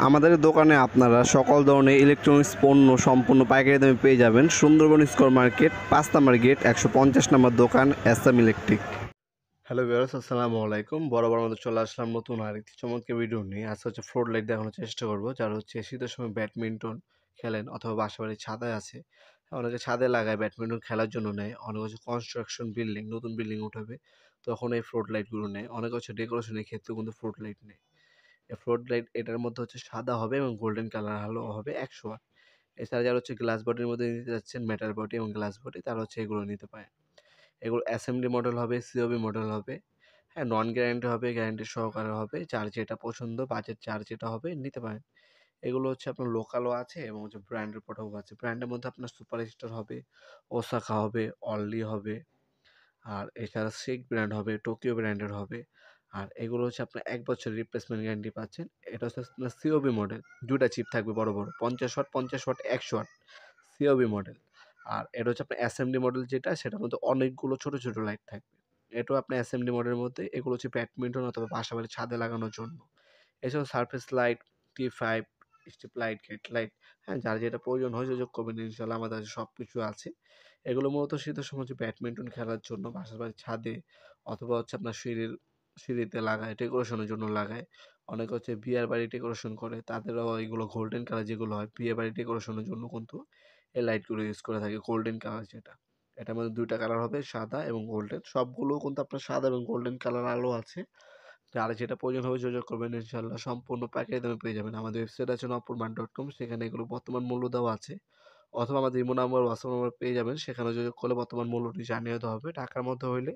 আমাদের দোকানে আপনারা সকল ধরনের ইলেকট্রনিক্স পণ্য সম্পূর্ণ পাইকারি দামে পেয়ে যাবেন। সুন্দরবন স্কয়ার মার্কেট ৫ নম্বর গেট ১৫০ নম্বর দোকান এসএম ইলেকট্রিক। হ্যালো ভিউয়ার্স, আসসালামু আলাইকুম। বরাবর মতো চলে আসলাম নতুন আরেকটি চমৎকার ভিডিও নিয়ে। আজকে হচ্ছে ফ্লোর লাইট দেখানোর চেষ্টা করব। যারা হচ্ছে শীতের সময় ব্যাডমিন্টন খেলেন অথবা বাসাবাড়ির ছাদে আছে, অনেকে ছাদে লাগায় ব্যাডমিন্টন খেলার জন্য নেয়। অনেকে হচ্ছে কনস্ট্রাকশন বিল্ডিং, নতুন বিল্ডিং উঠাবে, তখন এই ফ্লোর লাইটগুলো নেয়। অনেকে হচ্ছে ডেকোরেশনের ক্ষেত্রেও কিন্তু ফ্লোর লাইট নেয়। এই ফ্লোর লাইট এটার মধ্যে হচ্ছে সাদা হবে এবং গোল্ডেন কালার আলো হবে ১০০ ওয়াট। এছাড়া যারা হচ্ছে গ্লাস বডির মধ্যে নিতে যাচ্ছেন, মেটাল বডি এবং গ্লাস বডি, তারা হচ্ছে এগুলো নিতে পারেন। এগুলো অ্যাসেম্বলি মডেল হবে, সিওবি মডেল হবে। হ্যাঁ, নন গ্যারান্টি হবে, গ্যারান্টি সহকারে হবে। যার যেটা পছন্দ, বাজেট যার যেটা হবে নিতে পারেন। এগুলো হচ্ছে আপনার লোকালও আছে এবং হচ্ছে ব্র্যান্ডের প্রোডাক্টও আছে। ব্র্যান্ডের মধ্যে আপনার সুপার স্টার হবে, ওসাকা হবে, অনলি হবে। আর এছাড়া সিক ব্র্যান্ড হবে, টোকিও ব্র্যান্ডের হবে। আর এগুলো হচ্ছে আপনার ১ বছরের রিপ্লেসমেন্ট গ্যারান্টি পাচ্ছেন। এটা হচ্ছে আপনার সিওবি মডেল। ২ টা চিপ থাকবে বড়, বড়। ৫০ watt, ৫০ watt, ১০০ watt. COB model. আর এটা হচ্ছে আপনার অ্যাসেম্বলি মডেল যেটা, সেটার মধ্যে অনেকগুলো ছোট, ছোট লাইট থাকবে। এটাও আপনার অ্যাসেম্বলি মডেলের মধ্যে। এগুলো হচ্ছে ব্যাডমিন্টন অথবা বাসাবাড়ির ছাদে লাগানোর জন্য। এছাড়াও surface light, T5, strip light, gate light, হ্যাঁ? যার যেটা প্রয়োজন হয় যোগাযোগ করবেন, ইনশাআল্লাহ আমাদের কাছে সবকিছু আছে। এগুলো মূলত শীতের সময় হচ্ছে ব্যাডমিন্টন খেলার জন্য বাসার বাড়ির ছাদে অথবা হচ্ছে আপনার সিঁড়িতে লাগায়, ডেকোরেশনের জন্য লাগায়। অনেকে হচ্ছে বিয়ের বাড়ি ডেকোরেশন করে, তাদেরও এগুলো গোল্ডেন কালার যেগুলো হয়, বিয়ে বাড়ি ডেকোরেশনের জন্য কিন্তু এই লাইটগুলো ইউজ করে থাকে, গোল্ডেন কালার যেটা। এটার মধ্যে ২ টা কালার হবে, সাদা এবং গোল্ডেন। সবগুলো কিন্তু আপনার সাদা এবং গোল্ডেন কালার আলো আছে। যার যেটা প্রয়োজন হবে যোগাযোগ করবেন, ইনশাআল্লাহ সম্পূর্ণ পাইকারি দামে পেয়ে যাবেন। আমাদের ওয়েবসাইট আছে নপুরমান.com, সেখানে এগুলো বর্তমান মূল্য দেওয়া আছে। অথবা আমাদের ইমো নাম্বার, হোয়াটসঅ্যাপ নাম্বার পেয়ে যাবেন। সেখানে যোগাযোগ করলে বর্তমান মূল্যটি জানিয়ে দেওয়া হবে। ঢাকার মধ্যে হইলে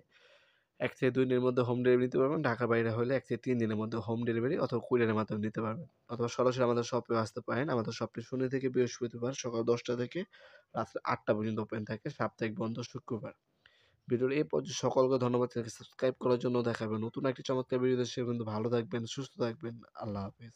১ থেকে ২ দিনের মধ্যে হোম ডেলিভারি নিতে পারবেন। ঢাকার বাইরে হলে ১ থেকে ৩ দিনের মধ্যে হোম ডেলিভারি অথবা কুরিয়ারের মাধ্যমে নিতে পারবেন। অথবা সরাসরি আমাদের শপেও আসতে পারেন। আমাদের শপটি শনি থেকে বৃহস্পতিবার সকাল ১০টা থেকে রাত্রে ৮টা পর্যন্ত ওপেন থাকে। সাপ্তাহিক বন্ধ শুক্রবার। ভিডিওর এই পর্যন্ত সকলকে ধন্যবাদ। চ্যানেলকে সাবস্ক্রাইব করার জন্য। দেখা হবে নতুন একটি চমৎকার ভিডিওতে। সে পর্যন্ত ভালো থাকবেন, সুস্থ থাকবেন। আল্লাহ হাফেজ।